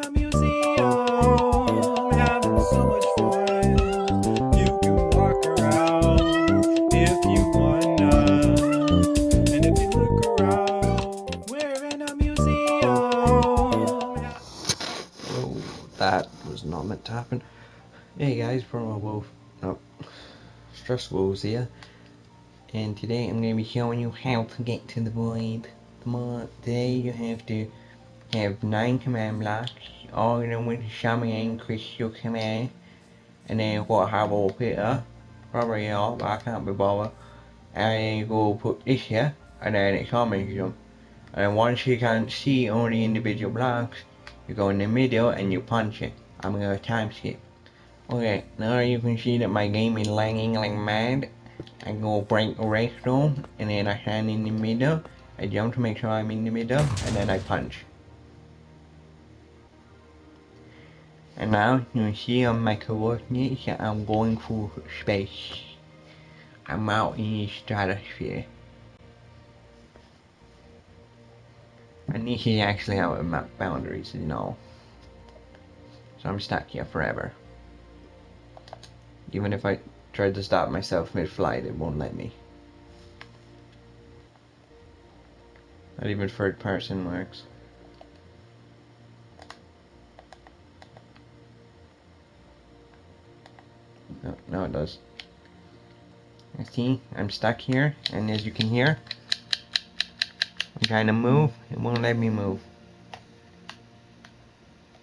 a museum, having so much fun. You can walk around if you wanna. And if you look around, we're in a museum. Oh, that was not meant to happen. Hey guys, Promo Wolf, no, Stress Wolves here, and today I'm going to be showing you how to get to the void. Today you have to have 9 command blocks, all of them with Shaman Crystal command, and then what I will put up, probably all, but I can't be bothered, and you go put this here, and then it summons them. And then once you can see all the individual blocks, you go in the middle and you punch it. I'm going to time skip. Okay, now you can see that my game is lagging like mad. I go break a redstone, and then I stand in the middle. I jump to make sure I'm in the middle, and then I punch. And now you can see on my coordinates that I'm going through space. I'm out in the stratosphere. And this is actually out of map boundaries, you know. So I'm stuck here forever. Even if I tried to stop myself mid-flight, it won't let me. Not even third person works. No, no it does. See, I'm stuck here, and as you can hear, I'm trying to move, it won't let me move.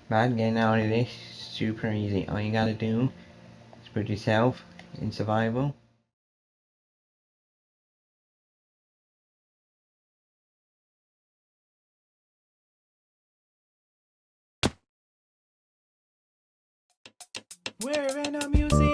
But getting out of this is super easy. All you gotta do is put yourself in survival. We're in a museum.